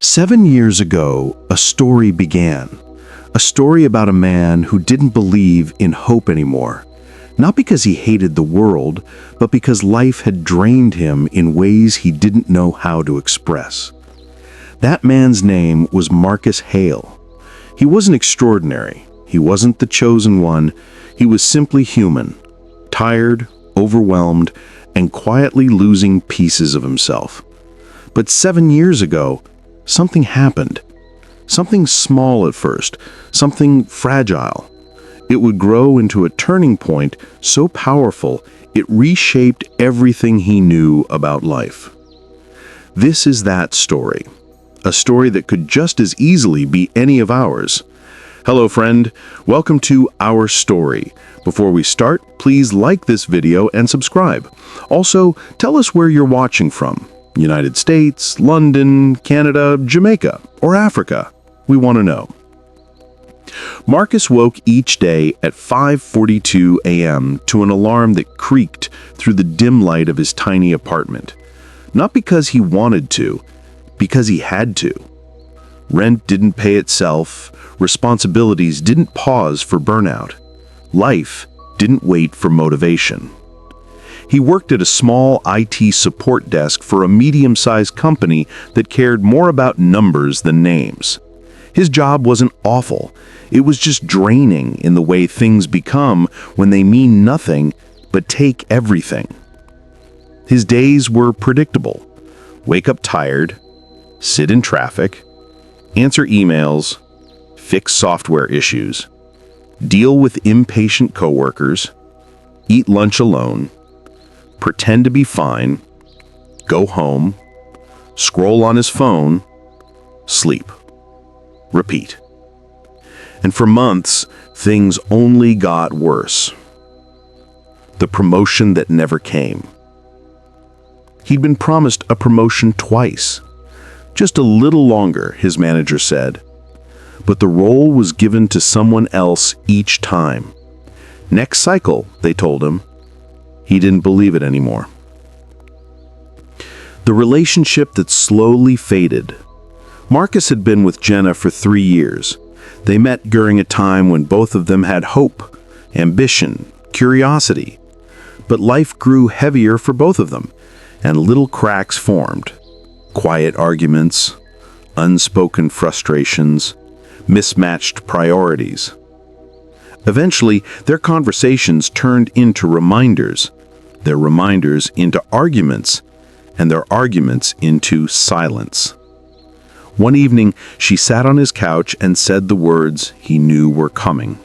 7 years ago, a story began. A story about a man who didn't believe in hope anymore. Not because he hated the world, but because life had drained him in ways he didn't know how to express. That man's name was Marcus Hale. He wasn't extraordinary. He wasn't the chosen one. He was simply human, tired, overwhelmed, and quietly losing pieces of himself. But 7 years ago, something happened. Something small at first, something fragile. It would grow into a turning point so powerful it reshaped everything he knew about life. This is that story. A story that could just as easily be any of ours. Hello, friend. Welcome to Our Story. Before we start, please like this video and subscribe. Also, tell us where you're watching from. United States, London, Canada, Jamaica, or Africa. We want to know. Marcus woke each day at 5:42 a.m. to an alarm that creaked through the dim light of his tiny apartment. Not because he wanted to, because he had to. Rent didn't pay itself, responsibilities didn't pause for burnout. Life didn't wait for motivation. He worked at a small IT support desk for a medium-sized company that cared more about numbers than names. His job wasn't awful. It was just draining in the way things become when they mean nothing but take everything. His days were predictable. Wake up tired, sit in traffic, answer emails, fix software issues, deal with impatient coworkers, eat lunch alone, pretend to be fine, go home, scroll on his phone, sleep. Repeat. And for months, things only got worse. The promotion that never came. He'd been promised a promotion twice. Just a little longer, his manager said. But the role was given to someone else each time. Next cycle, they told him. He didn't believe it anymore. The relationship that slowly faded. Marcus had been with Jenna for 3 years. They met during a time when both of them had hope, ambition, curiosity. But life grew heavier for both of them, and little cracks formed. Quiet arguments, unspoken frustrations, mismatched priorities. Eventually, their conversations turned into reminders, their reminders into arguments, and their arguments into silence. One evening, she sat on his couch and said the words he knew were coming.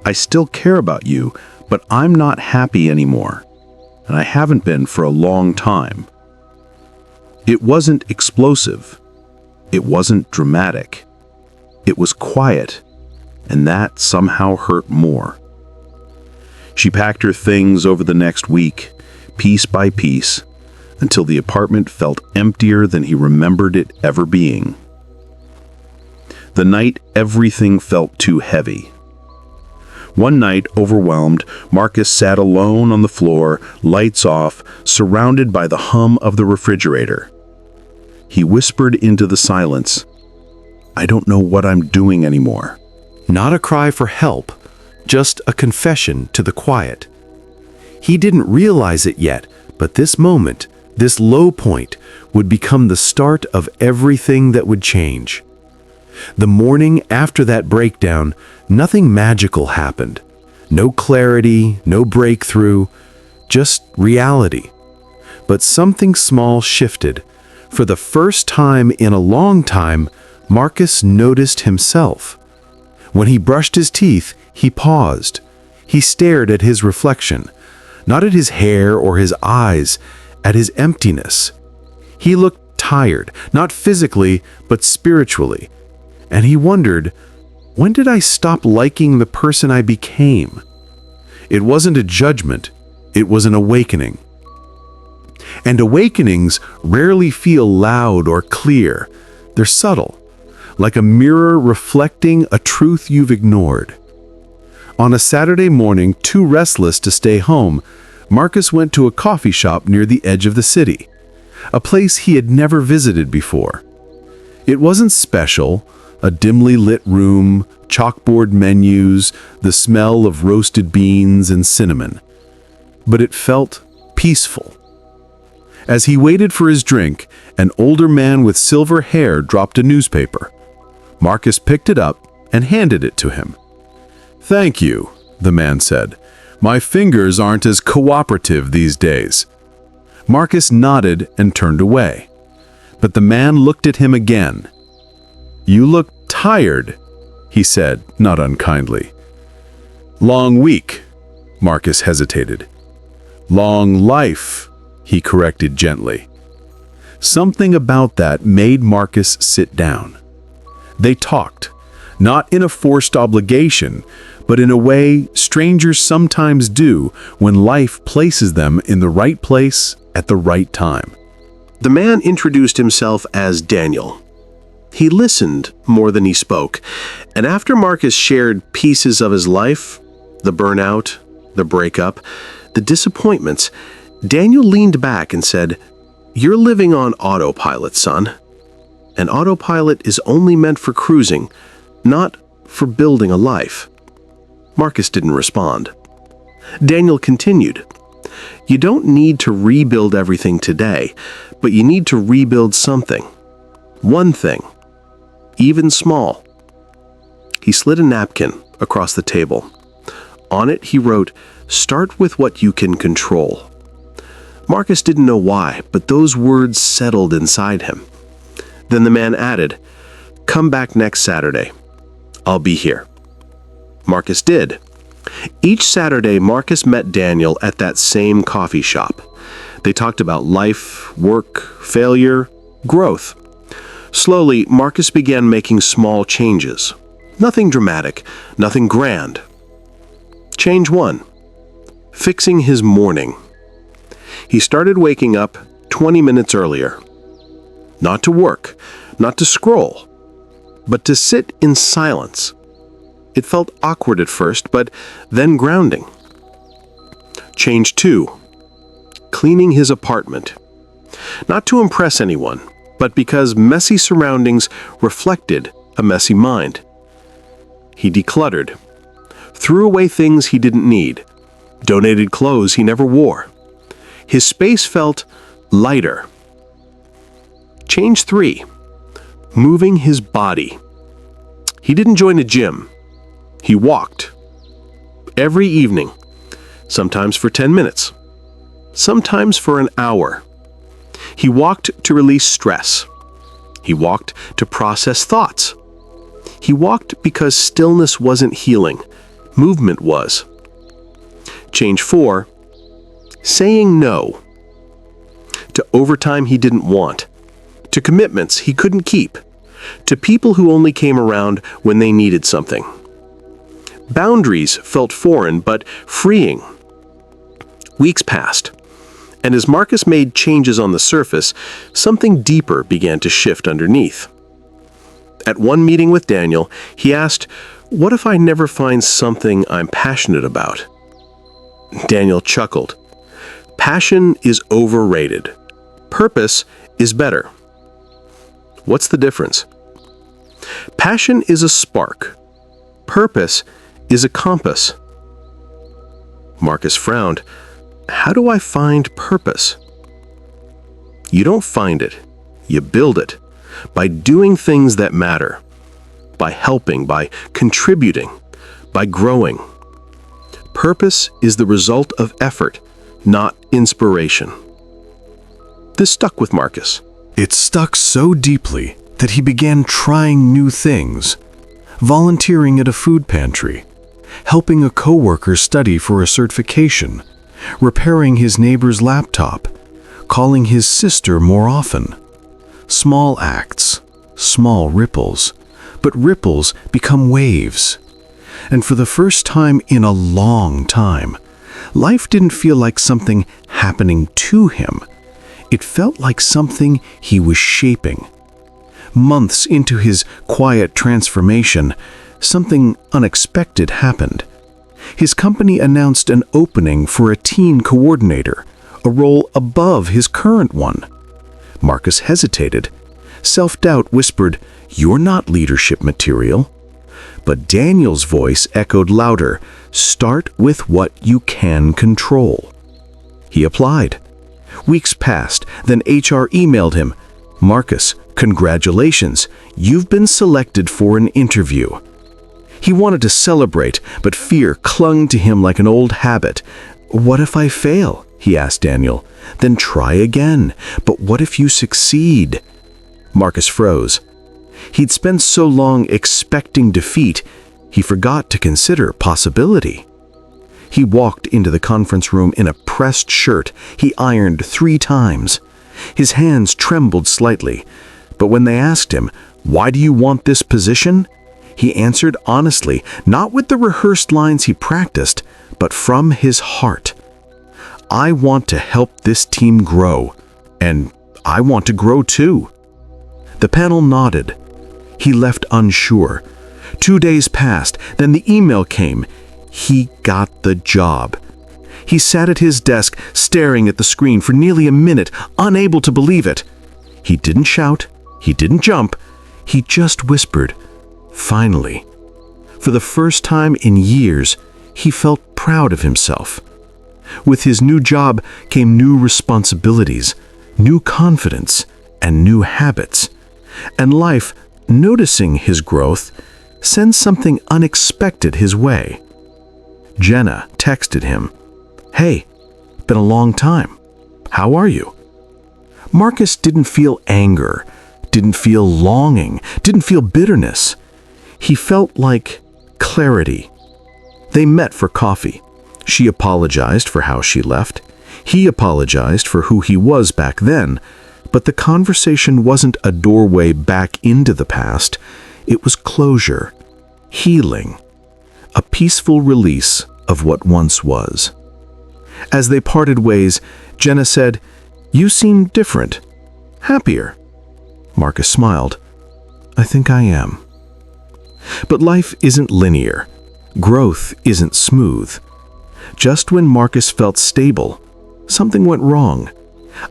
"I still care about you, but I'm not happy anymore, and I haven't been for a long time." It wasn't explosive. It wasn't dramatic. It was quiet, and that somehow hurt more. She packed her things over the next week, piece by piece, until the apartment felt emptier than he remembered it ever being. The night everything felt too heavy. One night, overwhelmed, Marcus sat alone on the floor, lights off, surrounded by the hum of the refrigerator. He whispered into the silence, "I don't know what I'm doing anymore." Not a cry for help, just a confession to the quiet. He didn't realize it yet, but this moment, this low point, would become the start of everything that would change. The morning after that breakdown, nothing magical happened. No clarity, no breakthrough, just reality. But something small shifted. For the first time in a long time, Marcus noticed himself. When he brushed his teeth, he paused. He stared at his reflection, not at his hair or his eyes, at his emptiness. He looked tired, not physically, but spiritually. And he wondered, when did I stop liking the person I became? It wasn't a judgment, it was an awakening. And awakenings rarely feel loud or clear. They're subtle, like a mirror reflecting a truth you've ignored. On a Saturday morning, too restless to stay home, Marcus went to a coffee shop near the edge of the city, a place he had never visited before. It wasn't special, a dimly lit room, chalkboard menus, the smell of roasted beans and cinnamon. But it felt peaceful. As he waited for his drink, an older man with silver hair dropped a newspaper. Marcus picked it up and handed it to him. "Thank you," the man said. "My fingers aren't as cooperative these days." Marcus nodded and turned away. But the man looked at him again. "You look tired," he said, not unkindly. "Long week," Marcus hesitated. "Long life," he corrected gently. Something about that made Marcus sit down. They talked, not in a forced obligation, but in a way strangers sometimes do when life places them in the right place at the right time. The man introduced himself as Daniel. He listened more than he spoke, and after Marcus shared pieces of his life, the burnout, the breakup, the disappointments, Daniel leaned back and said, "You're living on autopilot, son. And autopilot is only meant for cruising, not for building a life." Marcus didn't respond. Daniel continued, "You don't need to rebuild everything today, but you need to rebuild something. One thing. Even small." He slid a napkin across the table. On it he wrote, "Start with what you can control." Marcus didn't know why, but those words settled inside him. Then the man added, "Come back next Saturday. I'll be here." Marcus did. Each Saturday, Marcus met Daniel at that same coffee shop. They talked about life, work, failure, growth. Slowly, Marcus began making small changes. Nothing dramatic, nothing grand. Change 1. Fixing his morning. He started waking up 20 minutes earlier. Not to work, not to scroll, but to sit in silence. It felt awkward at first, but then grounding. Change 2. Cleaning his apartment. Not to impress anyone, but because messy surroundings reflected a messy mind. He decluttered, threw away things he didn't need, donated clothes he never wore. His space felt lighter. Change 3. Moving his body. He didn't join a gym. He walked. Every evening. Sometimes for 10 minutes. Sometimes for an hour. He walked to release stress. He walked to process thoughts. He walked because stillness wasn't healing. Movement was. Change 4. Saying no. To overtime he didn't want. To commitments he couldn't keep. To people who only came around when they needed something. Boundaries felt foreign but freeing. Weeks passed, and as Marcus made changes on the surface, something deeper began to shift underneath. At one meeting with Daniel, he asked, "What if I never find something I'm passionate about?" Daniel chuckled. "Passion is overrated. Purpose is better." What's the difference? Passion is a spark. Purpose is a compass. Marcus frowned. How do I find purpose? You don't find it. You build it. By doing things that matter. By helping, by contributing, by growing. Purpose is the result of effort, not inspiration. This stuck with Marcus. It stuck so deeply that he began trying new things, volunteering at a food pantry, helping a coworker study for a certification, repairing his neighbor's laptop, calling his sister more often. Small acts, small ripples, but ripples become waves. And for the first time in a long time, life didn't feel like something happening to him. It felt like something he was shaping. Months into his quiet transformation, something unexpected happened. His company announced an opening for a teen coordinator, a role above his current one. Marcus hesitated. Self-doubt whispered, "You're not leadership material." But Daniel's voice echoed louder, "Start with what you can control." He applied. Weeks passed, then HR emailed him, "Marcus, congratulations, you've been selected for an interview." He wanted to celebrate, but fear clung to him like an old habit. "What if I fail?" he asked Daniel. "Then try again. But what if you succeed?" Marcus froze. He'd spent so long expecting defeat, he forgot to consider possibility. He walked into the conference room in a pressed shirt he ironed 3 times. His hands trembled slightly, but when they asked him, "Why do you want this position?" he answered honestly, not with the rehearsed lines he practiced, but from his heart. "I want to help this team grow, and I want to grow too." The panel nodded. He left unsure. 2 days passed, then the email came. He got the job. He sat at his desk, staring at the screen for nearly a minute, unable to believe it. He didn't shout. He didn't jump. He just whispered, "Finally." For the first time in years, he felt proud of himself. With his new job came new responsibilities, new confidence, and new habits. And life, noticing his growth, sent something unexpected his way. Jenna texted him, "Hey, been a long time. How are you?" Marcus didn't feel anger, didn't feel longing, didn't feel bitterness. He felt like clarity. They met for coffee. She apologized for how she left. He apologized for who he was back then. But the conversation wasn't a doorway back into the past. It was closure, healing, a peaceful release of what once was. As they parted ways, Jenna said, "You seem different, happier." Marcus smiled. "I think I am." But life isn't linear. Growth isn't smooth. Just when Marcus felt stable, something went wrong.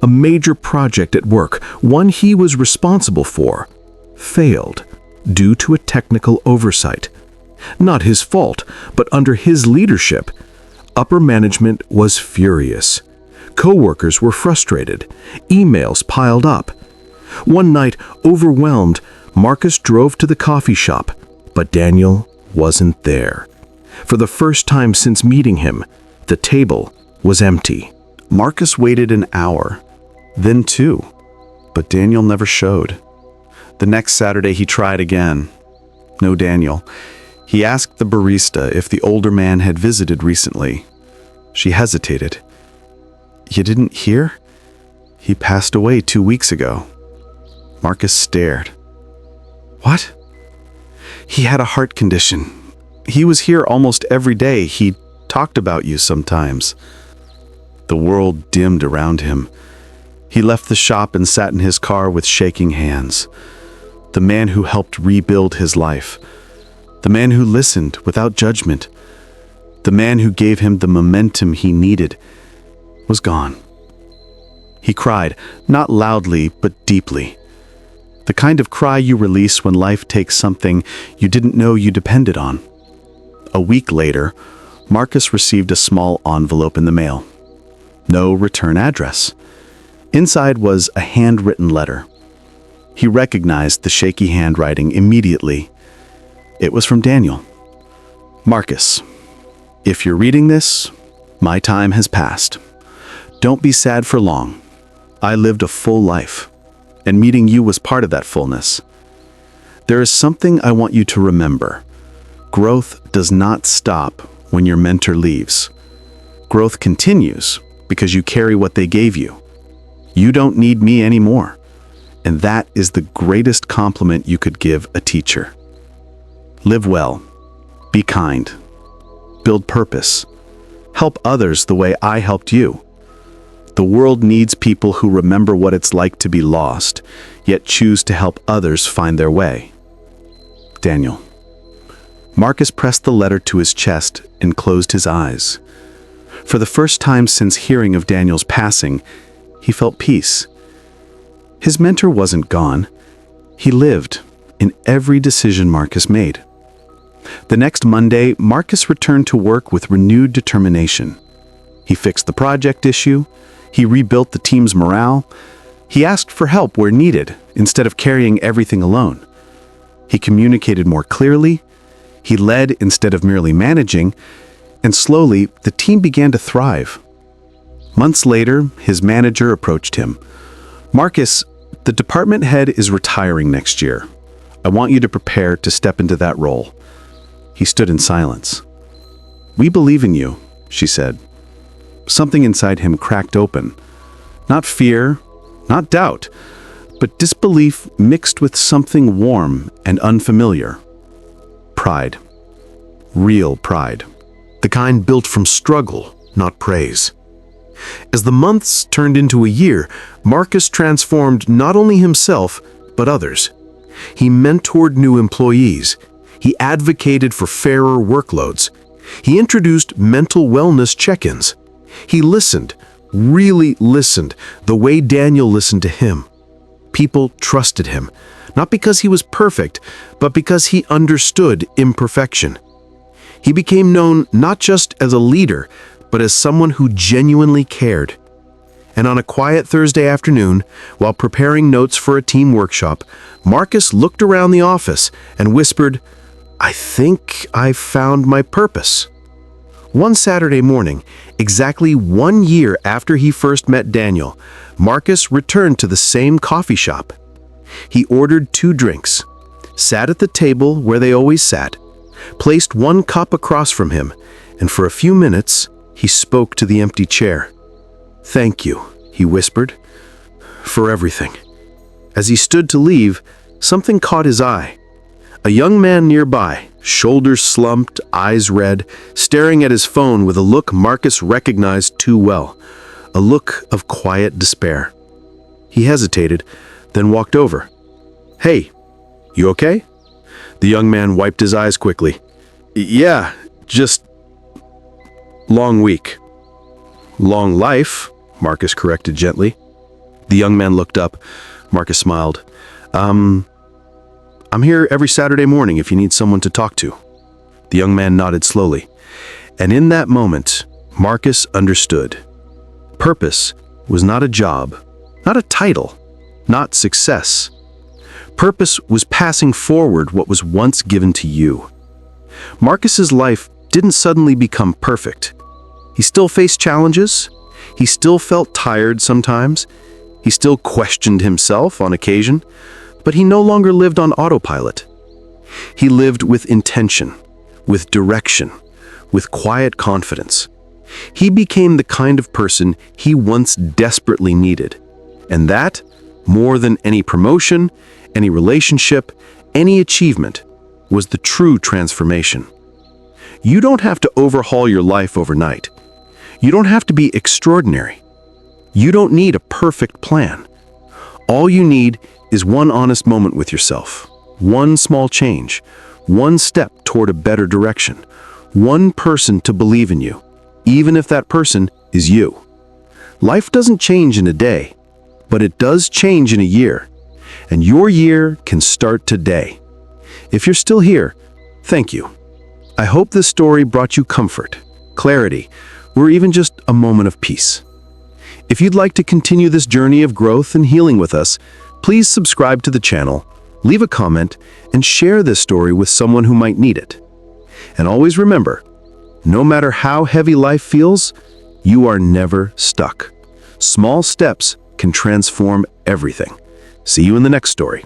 A major project at work, one he was responsible for, failed due to a technical oversight. Not his fault, but under his leadership, upper management was furious. Coworkers were frustrated. Emails piled up. One night, overwhelmed, Marcus drove to the coffee shop, but Daniel wasn't there. For the first time since meeting him, the table was empty. Marcus waited an hour, then 2, but Daniel never showed. The next Saturday he tried again. No Daniel. He asked the barista if the older man had visited recently. She hesitated. "You didn't hear? He passed away 2 weeks ago." Marcus stared. "What?" "He had a heart condition. He was here almost every day. He talked about you sometimes." The world dimmed around him. He left the shop and sat in his car with shaking hands. The man who helped rebuild his life. The man who listened without judgment. The man who gave him the momentum he needed was gone. He cried, not loudly, but deeply. The kind of cry you release when life takes something you didn't know you depended on. A week later, Marcus received a small envelope in the mail. No return address. Inside was a handwritten letter. He recognized the shaky handwriting immediately. It was from Daniel. "Marcus, if you're reading this, my time has passed. Don't be sad for long. I lived a full life, and meeting you was part of that fullness. There is something I want you to remember. Growth does not stop when your mentor leaves. Growth continues because you carry what they gave you. You don't need me anymore, and that is the greatest compliment you could give a teacher. Live well, be kind, build purpose, help others the way I helped you. The world needs people who remember what it's like to be lost, yet choose to help others find their way. Daniel." Marcus pressed the letter to his chest and closed his eyes. For the first time since hearing of Daniel's passing, he felt peace. His mentor wasn't gone. He lived in every decision Marcus made. The next Monday, Marcus returned to work with renewed determination. He fixed the project issue. He rebuilt the team's morale. He asked for help where needed, instead of carrying everything alone. He communicated more clearly. He led instead of merely managing. And slowly, the team began to thrive. Months later, his manager approached him. "Marcus, the department head is retiring next year. I want you to prepare to step into that role." He stood in silence. "We believe in you," she said. Something inside him cracked open. Not fear, not doubt, but disbelief mixed with something warm and unfamiliar. Pride. Real pride. The kind built from struggle, not praise. As the months turned into a year, Marcus transformed not only himself, but others. He mentored new employees. He advocated for fairer workloads. He introduced mental wellness check-ins. He listened, really listened, the way Daniel listened to him. People trusted him, not because he was perfect, but because he understood imperfection. He became known not just as a leader, but as someone who genuinely cared. And on a quiet Thursday afternoon, while preparing notes for a team workshop, Marcus looked around the office and whispered, "I think I've found my purpose." One Saturday morning, exactly 1 year after he first met Daniel, Marcus returned to the same coffee shop. He ordered 2 drinks, sat at the table where they always sat, placed 1 cup across from him, and for a few minutes, he spoke to the empty chair. "Thank you," he whispered, "for everything." As he stood to leave, something caught his eye. A young man nearby, shoulders slumped, eyes red, staring at his phone with a look Marcus recognized too well, a look of quiet despair. He hesitated, then walked over. "Hey, you okay?" The young man wiped his eyes quickly. "Yeah, just long week." "Long life," Marcus corrected gently. The young man looked up. Marcus smiled. I'm here every Saturday morning if you need someone to talk to." The young man nodded slowly. And in that moment, Marcus understood. Purpose was not a job, not a title, not success. Purpose was passing forward what was once given to you. Marcus's life didn't suddenly become perfect. He still faced challenges. He still felt tired sometimes. He still questioned himself on occasion. But he no longer lived on autopilot. He lived with intention, with direction, with quiet confidence. He became the kind of person he once desperately needed. And that, more than any promotion, any relationship, any achievement, was the true transformation. You don't have to overhaul your life overnight. You don't have to be extraordinary. You don't need a perfect plan. All you need is one honest moment with yourself, one small change, one step toward a better direction, one person to believe in you, even if that person is you. Life doesn't change in a day, but it does change in a year, and your year can start today. If you're still here, thank you. I hope this story brought you comfort, clarity, or even just a moment of peace. If you'd like to continue this journey of growth and healing with us, please subscribe to the channel, leave a comment, and share this story with someone who might need it. And always remember, no matter how heavy life feels, you are never stuck. Small steps can transform everything. See you in the next story.